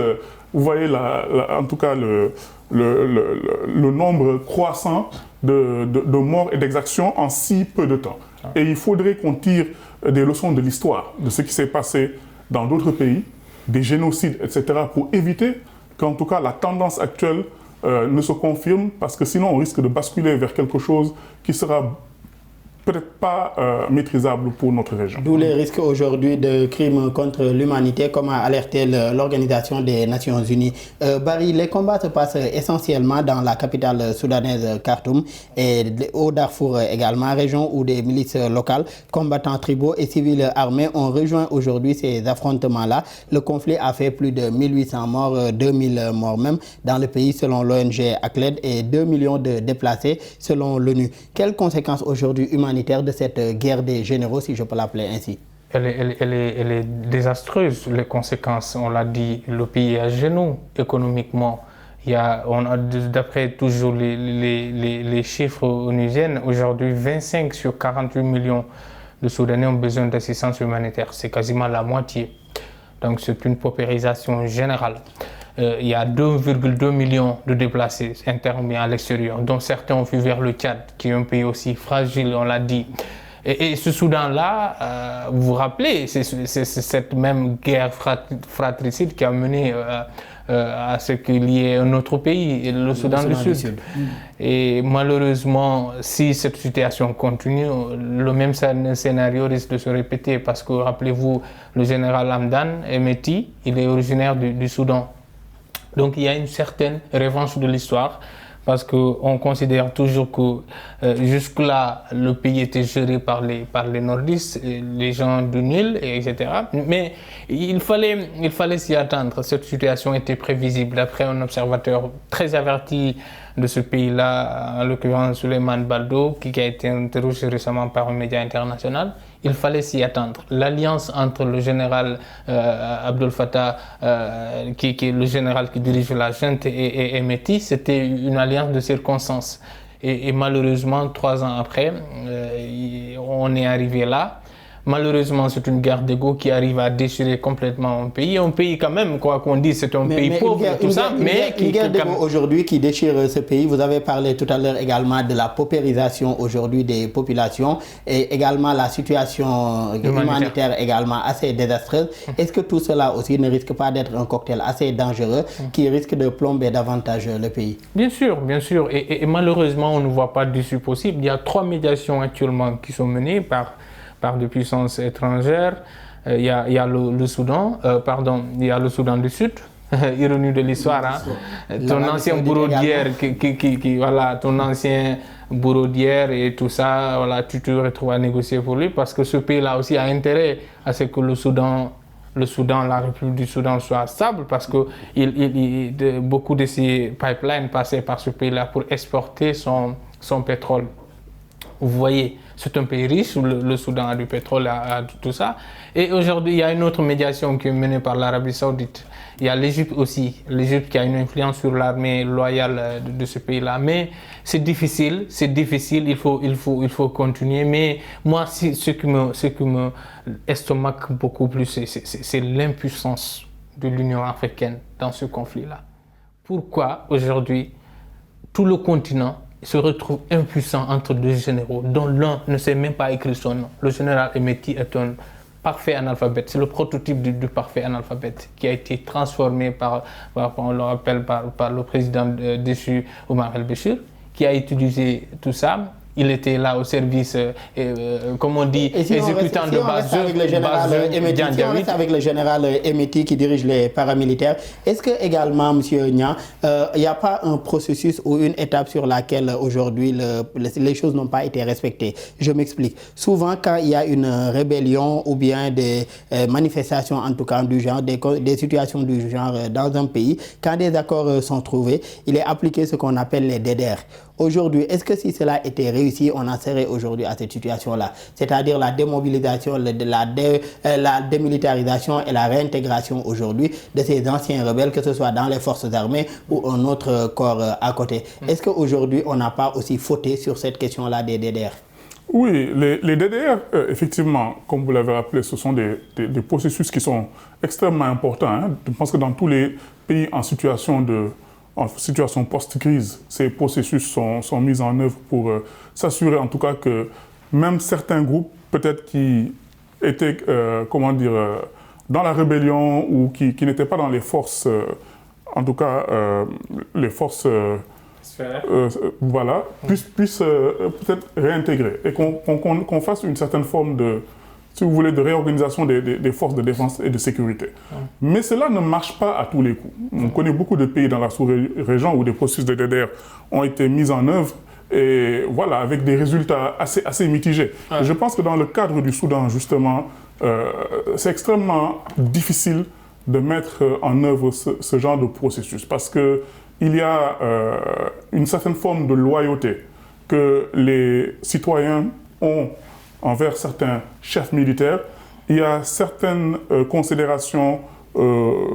vous voyez, en tout cas, le nombre croissant de morts et d'exactions en si peu de temps. Et il faudrait qu'on tire des leçons de l'histoire, de ce qui s'est passé dans d'autres pays, des génocides, etc., pour éviter qu'en tout cas la tendance actuelle ne se confirme, parce que sinon on risque de basculer vers quelque chose qui sera peut-être pas maîtrisable pour notre région. D'où les risques aujourd'hui de crimes contre l'humanité, comme a alerté l'Organisation des Nations Unies. Barry, les combats se passent essentiellement dans la capitale soudanaise Khartoum et au Darfour également, région où des milices locales, combattants tribaux et civils armés ont rejoint aujourd'hui ces affrontements-là. Le conflit a fait plus de 1800 morts, 2000 morts même dans le pays selon l'ONG ACLED et 2 millions de déplacés selon l'ONU. Quelles conséquences aujourd'hui humanitaires de cette guerre des généraux, si je peux l'appeler ainsi? Elle est désastreuse, les conséquences. On l'a dit, le pays est à genoux économiquement. D'après toujours les chiffres onusiens, aujourd'hui 25 sur 48 millions de Soudanais ont besoin d'assistance humanitaire. C'est quasiment la moitié. Donc c'est une paupérisation générale. Il y a 2,2 millions de déplacés internes à l'extérieur, dont certains ont fui vers le Tchad, qui est un pays aussi fragile, on l'a dit. Et ce Soudan-là, vous vous rappelez, c'est cette même guerre fratricide qui a mené à ce qu'il y ait un autre pays, le Soudan du Sud. Et malheureusement, si cette situation continue, le même scénario risque de se répéter, parce que, rappelez-vous, le général Hamdan Hemeti, il est originaire du Soudan. Donc il y a une certaine revanche de l'histoire, parce qu'on considère toujours que jusque-là, le pays était géré par les nordistes, les gens du Nil, etc. Mais il fallait s'y attendre. Cette situation était prévisible. D'après un observateur très averti de ce pays-là, en l'occurrence Souleymane Baldo, qui a été interrogé récemment par un média international, il fallait s'y attendre. L'alliance entre le général Abdel Fattah, qui est le général qui dirige la junte, et Hemeti, c'était une alliance de circonstances. Et malheureusement, 3 ans après, on est arrivé là. Malheureusement, c'est une guerre d'ego qui arrive à déchirer complètement un pays. Un pays quand même, quoi qu'on dise, c'est un pays pauvre, tout ça. Mais une guerre d'ego aujourd'hui qui déchire ce pays. Vous avez parlé tout à l'heure également de la paupérisation aujourd'hui des populations et également la situation humanitaire également assez désastreuse. Est-ce que tout cela aussi ne risque pas d'être un cocktail assez dangereux qui risque de plomber davantage le pays? Bien sûr, bien sûr. Et malheureusement, on ne voit pas d'issue possible. Il y a 3 médiations actuellement qui sont menées par des puissances étrangères. Il y a le Soudan, il y a le Soudan du Sud, ironie de l'histoire, hein. Ton ancien bourreau d'hier, voilà, ton ancien bourreau d'hier et tout ça, voilà, tu te retrouves à négocier pour lui parce que ce pays-là aussi a intérêt à ce que le Soudan, la République du Soudan soit stable parce que beaucoup de ces pipelines passaient par ce pays-là pour exporter son pétrole. Vous voyez, c'est un pays riche où le Soudan a du pétrole, a tout ça. Et aujourd'hui, il y a une autre médiation qui est menée par l'Arabie Saoudite. Il y a l'Égypte aussi. L'Égypte qui a une influence sur l'armée loyale de ce pays-là. Mais c'est difficile, il faut continuer. Mais moi, ce qui me estomaque beaucoup plus, c'est l'impuissance de l'Union africaine dans ce conflit-là. Pourquoi aujourd'hui, tout le continent se retrouve impuissant entre 2 généraux, dont l'un ne sait même pas écrire son nom. Le général Hemeti est un parfait analphabète. C'est le prototype du parfait analphabète qui a été transformé on le rappelle, par le président déchu Omar El-Béchir, qui a utilisé tout ça. Il était là au service, comme on dit, exécutant de base. Si on reste avec le général Hemeti qui dirige les paramilitaires, est-ce que également, M. Nia, il n'y a pas un processus ou une étape sur laquelle aujourd'hui les choses n'ont pas été respectées? Je m'explique. Souvent, quand il y a une rébellion ou bien des manifestations, en tout cas du genre, des situations du genre dans un pays, quand des accords sont trouvés, il est appliqué ce qu'on appelle les DDR. Aujourd'hui, est-ce que si cela était réussi, on en serait aujourd'hui à cette situation-là? C'est-à-dire la démobilisation, la démilitarisation et la réintégration aujourd'hui de ces anciens rebelles, que ce soit dans les forces armées ou un autre corps à côté. Est-ce qu'aujourd'hui, on n'a pas aussi fauté sur cette question-là des DDR? Oui, les DDR, effectivement, comme vous l'avez rappelé, ce sont des processus qui sont extrêmement importants. Hein. Je pense que dans tous les pays en situation post-crise, ces processus sont mis en œuvre pour s'assurer en tout cas que même certains groupes, peut-être qui étaient, dans la rébellion ou qui n'étaient pas dans les forces, en tout cas les forces, puissent peut-être réintégrer et qu'on fasse une certaine forme de, si vous voulez, de réorganisation des forces de défense et de sécurité. Mais cela ne marche pas à tous les coups. On connaît beaucoup de pays dans la sous-région où des processus de DDR ont été mis en œuvre et voilà, avec des résultats assez mitigés. Je pense que dans le cadre du Soudan, justement, c'est extrêmement difficile de mettre en œuvre ce genre de processus parce qu'il y a une certaine forme de loyauté que les citoyens ont envers certains chefs militaires. Il y a certaines considérations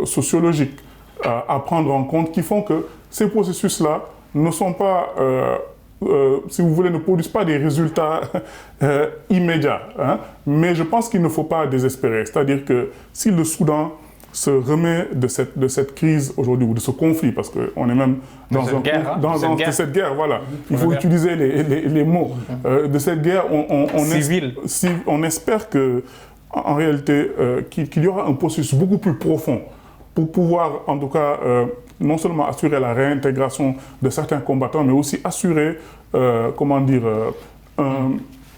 sociologiques à prendre en compte qui font que ces processus-là ne sont pas, si vous voulez, ne produisent pas des résultats immédiats. Hein. Mais je pense qu'il ne faut pas désespérer. C'est-à-dire que si le Soudan se remet de cette crise aujourd'hui, ou de ce conflit, parce qu'on est même dans cette guerre, voilà. Il faut utiliser les mots. De cette guerre, on espère que, en réalité, qu'il y aura un processus beaucoup plus profond pour pouvoir, en tout cas, non seulement assurer la réintégration de certains combattants, mais aussi assurer, un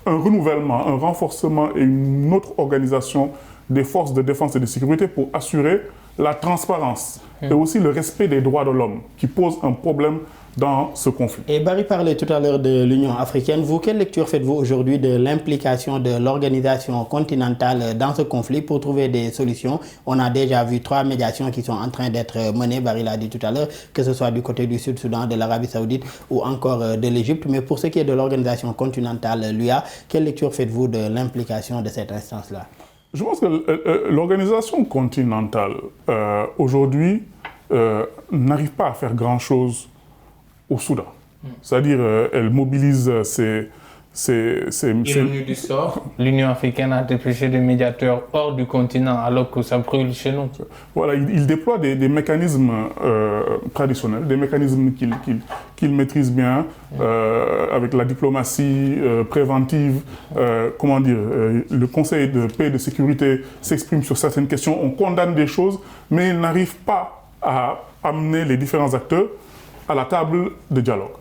renouvellement, un renforcement et une autre organisation des forces de défense et de sécurité pour assurer la transparence et aussi le respect des droits de l'homme qui pose un problème dans ce conflit. Et Barry parlait tout à l'heure de l'Union africaine. Vous, quelle lecture faites-vous aujourd'hui de l'implication de l'organisation continentale dans ce conflit pour trouver des solutions? On a déjà vu 3 médiations qui sont en train d'être menées, Barry l'a dit tout à l'heure, que ce soit du côté du Sud-Soudan, de l'Arabie Saoudite ou encore de l'Égypte. Mais pour ce qui est de l'organisation continentale, l'UA, quelle lecture faites-vous de l'implication de cette instance-là? Je pense que l'organisation continentale, aujourd'hui, n'arrive pas à faire grand-chose au Soudan. C'est-à-dire, elle mobilise Ironie du sort, l'Union africaine a dépêché des médiateurs hors du continent alors que ça brûle chez nous. Voilà, il déploie des mécanismes traditionnels, des mécanismes qu'il maîtrise bien, avec la diplomatie préventive. Le Conseil de paix et de sécurité s'exprime sur certaines questions, on condamne des choses, mais il n'arrive pas à amener les différents acteurs à la table de dialogue.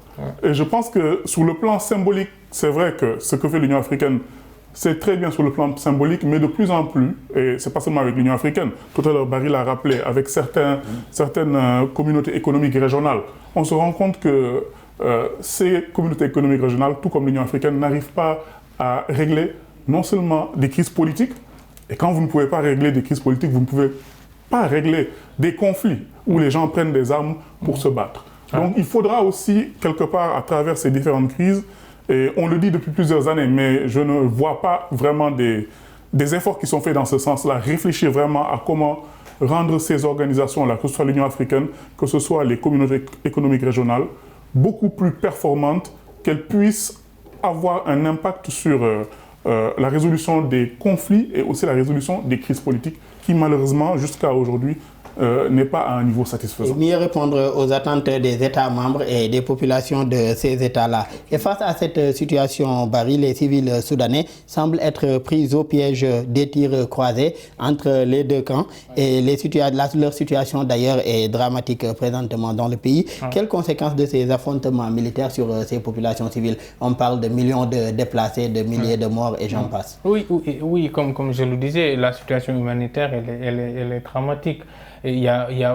Et je pense que sur le plan symbolique, c'est vrai que ce que fait l'Union africaine, c'est très bien sur le plan symbolique, mais de plus en plus, et c'est pas seulement avec l'Union africaine, tout à l'heure Barry l'a rappelé, avec certaines communautés économiques régionales, on se rend compte que ces communautés économiques régionales, tout comme l'Union africaine, n'arrivent pas à régler non seulement des crises politiques, et quand vous ne pouvez pas régler des crises politiques, vous ne pouvez pas régler des conflits où les gens prennent des armes pour se battre. Donc il faudra aussi, quelque part, à travers ces différentes crises, et on le dit depuis plusieurs années, mais je ne vois pas vraiment des efforts qui sont faits dans ce sens-là, réfléchir vraiment à comment rendre ces organisations-là, que ce soit l'Union africaine, que ce soit les communautés économiques régionales, beaucoup plus performantes, qu'elles puissent avoir un impact sur la résolution des conflits et aussi la résolution des crises politiques qui, malheureusement, jusqu'à aujourd'hui, n'est pas à un niveau satisfaisant. Et mieux répondre aux attentes des États membres et des populations de ces États-là. Et face à cette situation, Barry, les civils soudanais semblent être pris au piège des tirs croisés entre les deux camps. Et leur situation d'ailleurs est dramatique présentement dans le pays. Quelles conséquences de ces affrontements militaires sur ces populations civiles? On parle de millions de déplacés, de milliers de morts et j'en passe. Oui, comme je le disais, la situation humanitaire, elle est dramatique.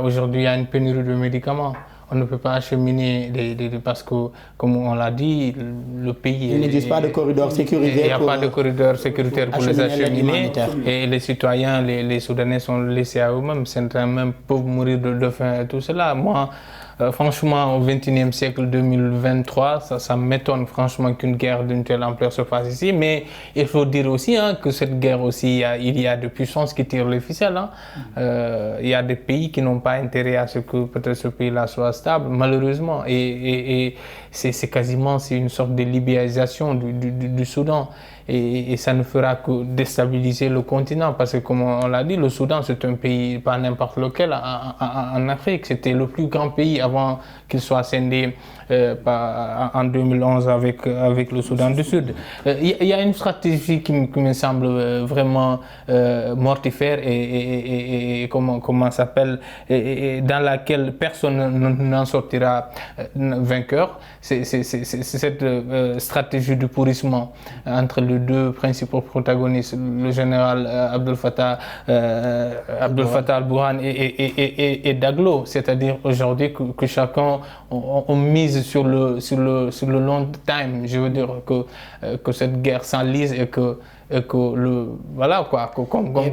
Aujourd'hui, il y a une pénurie de médicaments. On ne peut pas acheminer parce que, comme on l'a dit, le pays... Il n'existe pas de corridor sécurisé. Il n'y a pas de corridor sécuritaire pour les acheminer. Et les citoyens, les Soudanais sont laissés à eux-mêmes. Certains même peuvent mourir de faim et tout cela. Moi, franchement, au XXIe siècle 2023, ça m'étonne franchement qu'une guerre d'une telle ampleur se fasse ici. Mais il faut dire aussi que cette guerre aussi, il y a des puissances qui tirent les ficelles. Il y a des pays qui n'ont pas intérêt à ce que peut-être ce pays-là soit stable, malheureusement. Et c'est quasiment une sorte de libéralisation du Soudan. Et ça ne fera que déstabiliser le continent parce que, comme on l'a dit, le Soudan, c'est un pays pas n'importe lequel en Afrique. C'était le plus grand pays avant qu'il soit scindé en 2011 avec le Soudan du Sud. Il y a une stratégie qui me semble vraiment mortifère et comment s'appelle, dans laquelle personne n'en sortira vainqueur. C'est cette stratégie du pourrissement entre les deux principaux protagonistes, le général Abdel Fattah al-Burhan et Daglo, c'est-à-dire aujourd'hui que chacun on mise sur le long time. Je veux dire que cette guerre s'enlise et que voilà quoi.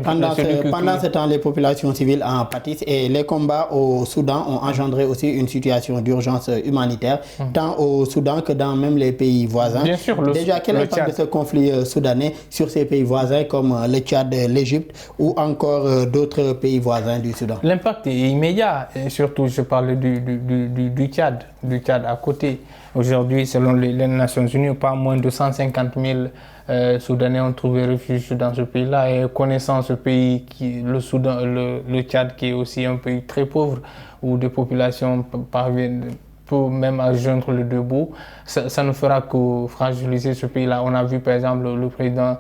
Pendant ce temps, les populations civiles en pâtissent et les combats au Soudan ont engendré aussi une situation d'urgence humanitaire, tant au Soudan que dans même les pays voisins. Bien sûr, déjà, quel est l'impact de ce conflit soudanais sur ces pays voisins comme le Tchad, l'Égypte ou encore d'autres pays voisins du Soudan? L'impact est immédiat, et surtout je parle du Tchad à côté. Aujourd'hui, selon les Nations Unies, pas moins de 150 000 Soudanais ont trouvé refuge dans ce pays-là. Et connaissant ce pays, le Tchad, qui est aussi un pays très pauvre, où des populations parviennent même à joindre le deux bouts, ça ne fera que fragiliser ce pays-là. On a vu par exemple le président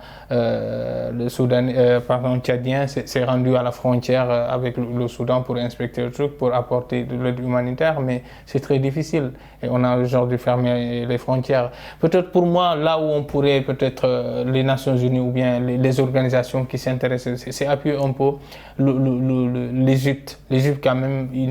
tchadien s'est rendu à la frontière avec le Soudan pour inspecter le truc, pour apporter de l'aide humanitaire, mais c'est très difficile. Et on a aujourd'hui fermé les frontières. Peut-être pour moi, là où on pourrait peut-être les Nations Unies ou bien les organisations qui s'intéressent, c'est appuyer un peu l'Égypte. L'Égypte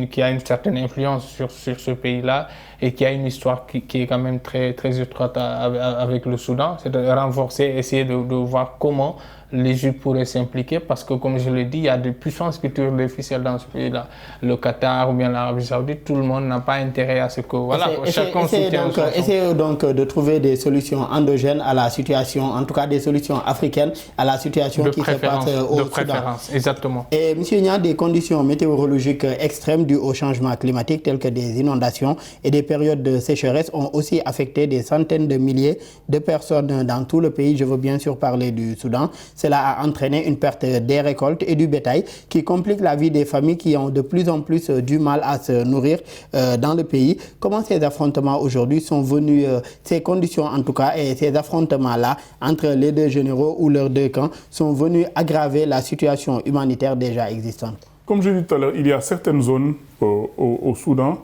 qui a une certaine influence sur ce pays-là et qui a une histoire qui est quand même très, très étroite avec le Soudan. C'est de renforcer, essayer de voir comment l'Égypte pourrait s'impliquer parce que, comme je l'ai dit, il y a des puissances qui tirent des ficelles dans ce pays-là. Le Qatar ou bien l'Arabie Saoudite, tout le monde n'a pas intérêt à ce que chacun soutienne son. Essayez donc de trouver des solutions endogènes à la situation, en tout cas des solutions africaines à la situation qui se passe au Soudan. Exactement. Et M. Nia, des conditions météorologiques extrêmes dues au changement climatique telles que des inondations et des périodes de sécheresse ont aussi affecté des centaines de milliers de personnes dans tout le pays. Je veux bien sûr parler du Soudan. Cela a entraîné une perte des récoltes et du bétail qui complique la vie des familles qui ont de plus en plus du mal à se nourrir dans le pays. Comment ces affrontements aujourd'hui sont venus, ces conditions en tout cas, et ces affrontements-là entre les deux généraux ou leurs deux camps sont venus aggraver la situation humanitaire déjà existante? Comme je l'ai dit tout à l'heure, il y a certaines zones au Soudan,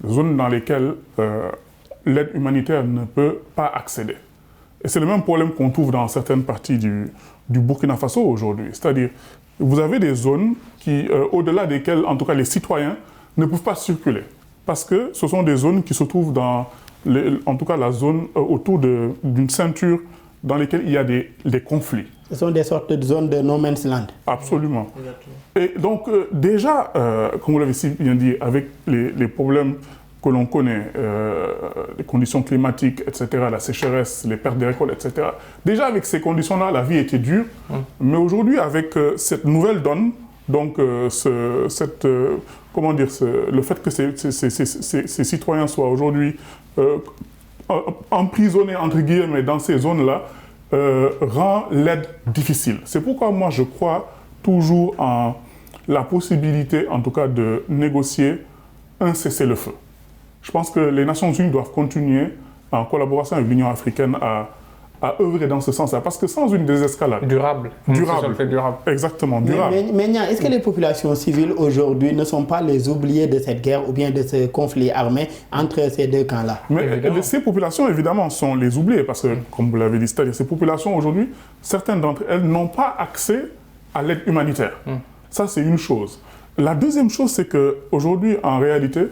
zones dans lesquelles l'aide humanitaire ne peut pas accéder. Et c'est le même problème qu'on trouve dans certaines parties du Burkina Faso aujourd'hui. C'est-à-dire, vous avez des zones qui, au-delà desquelles, en tout cas, les citoyens ne peuvent pas circuler. Parce que ce sont des zones qui se trouvent dans, en tout cas, la zone autour d'une ceinture dans lesquelles il y a des conflits. Ce sont des sortes de zones de no man's land. Absolument. Et donc, déjà, comme vous l'avez si bien dit, avec les problèmes que l'on connaît, les conditions climatiques, etc., la sécheresse, les pertes de récoltes, etc. Déjà, avec ces conditions-là, la vie était dure. Mais aujourd'hui, avec cette nouvelle donne, donc le fait que ces citoyens soient aujourd'hui emprisonnés, entre guillemets, dans ces zones-là, rend l'aide difficile. C'est pourquoi moi, je crois toujours en la possibilité, en tout cas, de négocier un cessez-le-feu. Je pense que les Nations Unies doivent continuer, en collaboration avec l'Union africaine, à œuvrer dans ce sens-là. Parce que sans une désescalade... Durable. Exactement, durable. Mais est-ce que les populations civiles aujourd'hui ne sont pas les oubliées de cette guerre ou bien de ce conflit armé entre ces deux camps-là? Mais ces populations, évidemment, sont les oubliées. Parce que, comme vous l'avez dit, c'est-à-dire ces populations aujourd'hui, certaines d'entre elles n'ont pas accès à l'aide humanitaire. Ça, c'est une chose. La deuxième chose, c'est qu'aujourd'hui, en réalité,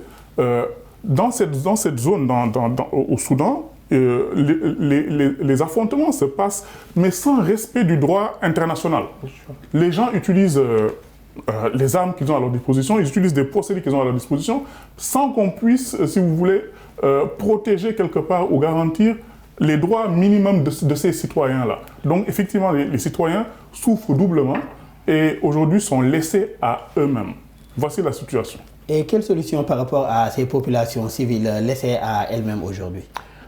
dans cette zone au Soudan, les affrontements se passent, mais sans respect du droit international. Les gens utilisent les armes qu'ils ont à leur disposition, ils utilisent des procédés qu'ils ont à leur disposition, sans qu'on puisse, si vous voulez, protéger quelque part ou garantir les droits minimums de ces citoyens-là. Donc, effectivement, les citoyens souffrent doublement et aujourd'hui sont laissés à eux-mêmes. Voici la situation. Et quelle solution par rapport à ces populations civiles laissées à elles-mêmes aujourd'hui?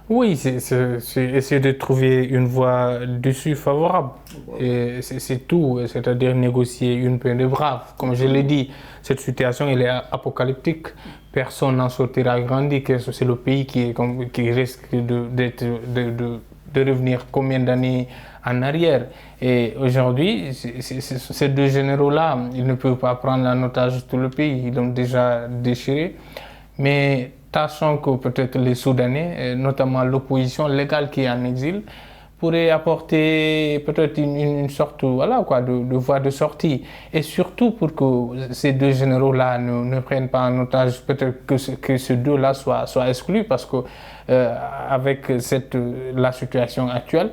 Oui, c'est essayer de trouver une voie d'issue favorable. Et c'est tout, c'est-à-dire négocier une paix de braves. Comme je l'ai dit, cette situation elle est apocalyptique. Personne n'en sortira grandi, que c'est le pays qui risque de revenir combien d'années en arrière. Et aujourd'hui, ces deux généraux-là, ils ne peuvent pas prendre en otage tout le pays. Ils l'ont déjà déchiré. Mais tâchons que peut-être les Soudanais, notamment l'opposition légale qui est en exil, pourraient apporter peut-être une sorte de voie de sortie. Et surtout pour que ces deux généraux-là ne prennent pas en otage, peut-être que ces deux-là soient exclus, parce que avec la situation actuelle,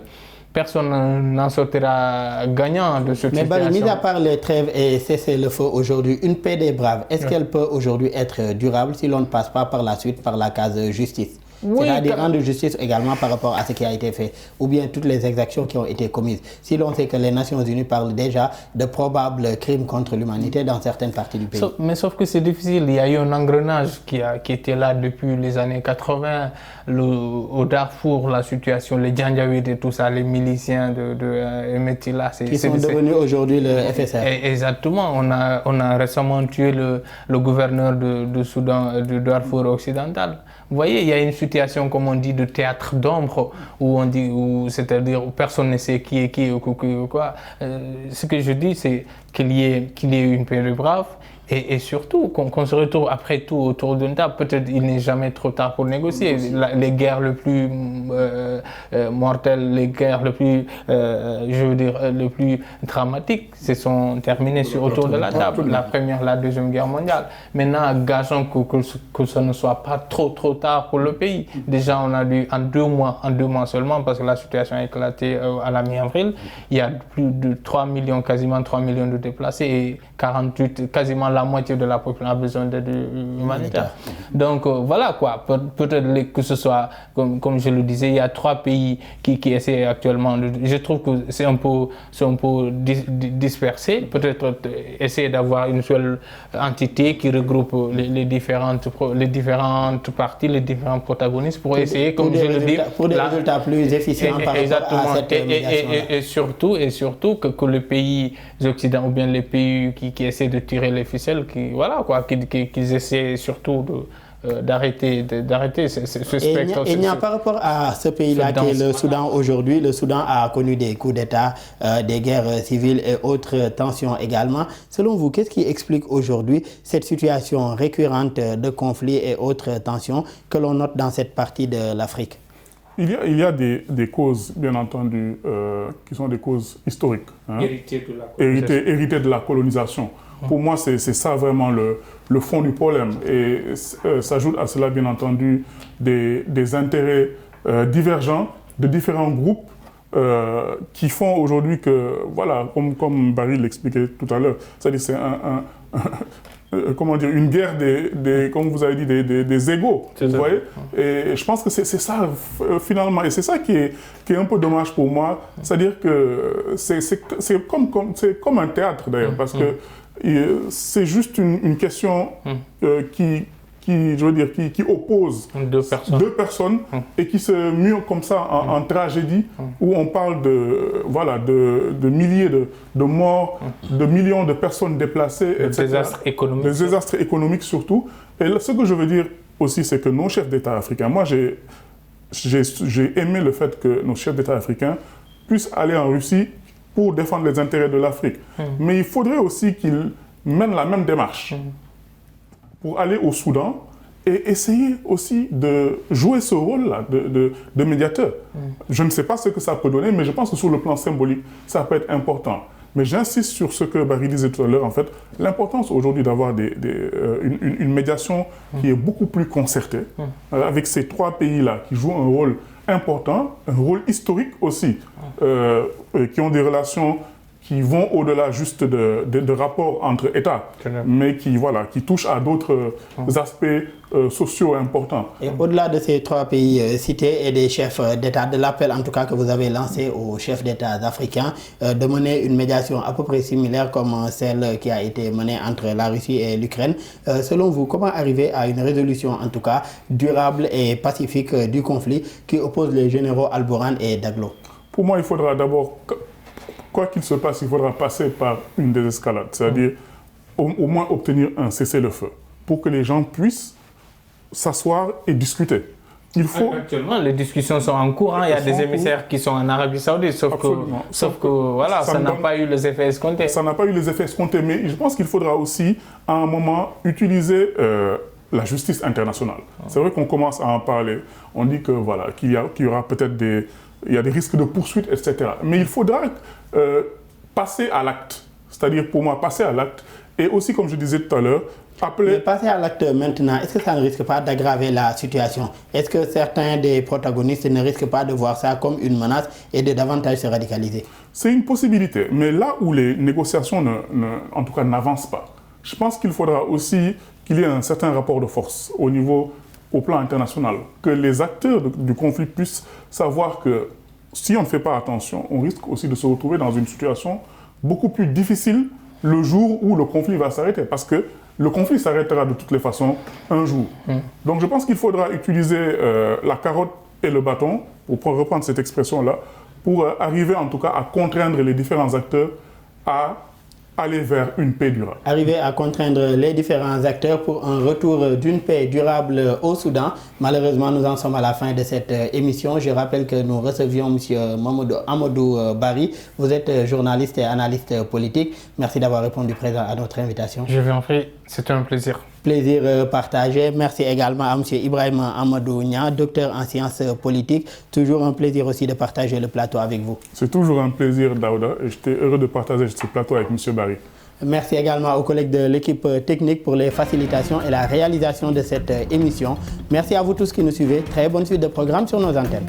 personne n'en sortira gagnant de cette situation. Mais mis à part les trêves et cessez-le-feu aujourd'hui, une paix des braves, est-ce qu'elle peut aujourd'hui être durable si l'on ne passe pas par la suite par la case justice? Oui, c'est-à-dire rendre justice également par rapport à ce qui a été fait, ou bien toutes les exactions qui ont été commises. Si l'on sait que les Nations Unies parlent déjà de probables crimes contre l'humanité dans certaines parties du pays. Sauf que c'est difficile. Il y a eu un engrenage qui était là depuis les années 80. Au Darfour, la situation, les Djandjaouites et tout ça, les miliciens de Emetila. Qui sont devenus aujourd'hui le FSR. Exactement. On a récemment tué le gouverneur de Soudan, du Darfour occidental. Vous voyez, il y a une situation, comme on dit, de théâtre d'ombre, c'est-à-dire où personne ne sait qui est qui ou quoi. Ce que je dis, c'est qu'il y ait une paix de braves, Et surtout, qu'on se retrouve après tout autour d'une table, peut-être il n'est jamais trop tard pour négocier. Les guerres les plus mortelles, les guerres les plus, les plus dramatiques se sont terminées autour de la table. La première, la deuxième guerre mondiale. Maintenant, gageons que ce ne soit pas trop tard pour le pays. Déjà, on a dû en deux mois seulement, parce que la situation a éclaté à la mi-avril, il y a plus de 3 millions, quasiment 3 millions de déplacés et 48, quasiment la moitié de la population a besoin d'aide humanitaire. Donc voilà quoi, peut-être que ce soit, comme je le disais, il y a 3 pays qui essaient actuellement, je trouve que c'est un peu dispersé, peut-être essayer d'avoir une seule entité qui regroupe les différentes parties, les différents protagonistes pour essayer, comme je le dis, pour des résultats plus efficients par rapport à cette médiation-là. Et surtout que les pays occidentaux ou bien les pays qui essaient de tirer les ficelles, qu'ils essaient surtout d'arrêter ce spectre. Et il n'y a par rapport à ce pays-là qui est le Soudan aujourd'hui, le Soudan a connu des coups d'État, des guerres civiles et autres tensions également. Selon vous, qu'est-ce qui explique aujourd'hui cette situation récurrente de conflits et autres tensions que l'on note dans cette partie de l'Afrique? Il y a des causes, bien entendu, qui sont des causes historiques. Hein, héritées de la colonisation. Pour moi, c'est ça vraiment le fond du problème. Et s'ajoute à cela, bien entendu, des intérêts divergents de différents groupes qui font aujourd'hui que, voilà, comme Barry l'expliquait tout à l'heure, c'est-à-dire c'est comment dire, une guerre comme vous avez dit, des égos, vous voyez. Et je pense que c'est ça, finalement, et c'est ça qui est un peu dommage pour moi. C'est-à-dire que c'est comme un théâtre, d'ailleurs, parce que c'est juste une question qui oppose deux personnes et qui se mue comme ça en tragédie, où on parle de milliers de morts, de millions de personnes déplacées, etc. Des désastres économiques surtout. Et là, ce que je veux dire aussi, c'est que nos chefs d'État africains, moi j'ai aimé le fait que nos chefs d'État africains puissent aller en Russie pour défendre les intérêts de l'Afrique. Mais il faudrait aussi qu'ils mènent la même démarche pour aller au Soudan et essayer aussi de jouer ce rôle-là de médiateur. Je ne sais pas ce que ça peut donner, mais je pense que sur le plan symbolique, ça peut être important. Mais j'insiste sur ce que Barry disait tout à l'heure, en fait, l'importance aujourd'hui d'avoir une médiation qui est beaucoup plus concertée, avec ces 3 pays-là qui jouent un rôle important, un rôle historique aussi, qui ont des relations qui vont au-delà juste de rapports entre États, mais qui touchent à d'autres aspects sociaux importants. Et au-delà de ces 3 pays cités et des chefs d'État, de l'appel en tout cas que vous avez lancé aux chefs d'État africains de mener une médiation à peu près similaire comme celle qui a été menée entre la Russie et l'Ukraine, selon vous, comment arriver à une résolution en tout cas durable et pacifique du conflit qui oppose les généraux Al-Bourhan et Daglo? Pour moi, il faudra d'abord, quoi qu'il se passe, il faudra passer par une désescalade, c'est-à-dire au moins obtenir un cessez-le-feu pour que les gens puissent s'asseoir et discuter. Actuellement, les discussions sont en cours. Il y a des émissaires qui sont en Arabie Saoudite, sauf que voilà, ça n'a pas eu les effets escomptés. Ça n'a pas eu les effets escomptés, mais je pense qu'il faudra aussi, à un moment, utiliser la justice internationale. C'est vrai qu'on commence à en parler. On dit que voilà, qu'il y aura peut-être des risques de poursuites, etc. Mais il faudra passer à l'acte. C'est-à-dire, pour moi, passer à l'acte. Et aussi, comme je disais tout à l'heure, Mais passer à l'acte maintenant, est-ce que ça ne risque pas d'aggraver la situation? Est-ce que certains des protagonistes ne risquent pas de voir ça comme une menace et de davantage se radicaliser? C'est une possibilité. Mais là où les négociations, en tout cas, n'avancent pas, je pense qu'il faudra aussi qu'il y ait un certain rapport de force au plan international. Que les acteurs du conflit puissent savoir que si on ne fait pas attention, on risque aussi de se retrouver dans une situation beaucoup plus difficile le jour où le conflit va s'arrêter. Parce que le conflit s'arrêtera de toutes les façons un jour. Donc je pense qu'il faudra utiliser la carotte et le bâton, pour reprendre cette expression-là, pour arriver en tout cas à contraindre les différents acteurs à aller vers une paix durable. Arriver à contraindre les différents acteurs pour un retour d'une paix durable au Soudan. Malheureusement, nous en sommes à la fin de cette émission. Je rappelle que nous recevions M. Amadou Barry. Vous êtes journaliste et analyste politique. Merci d'avoir répondu présent à notre invitation. Je vous en prie, c'était un plaisir. Plaisir partagé. Merci également à M. Ibrahim Amadou Nia, docteur en sciences politiques. Toujours un plaisir aussi de partager le plateau avec vous. C'est toujours un plaisir, Daouda, et j'étais heureux de partager ce plateau avec M. Barry. Merci également aux collègues de l'équipe technique pour les facilitations et la réalisation de cette émission. Merci à vous tous qui nous suivez. Très bonne suite de programme sur nos antennes.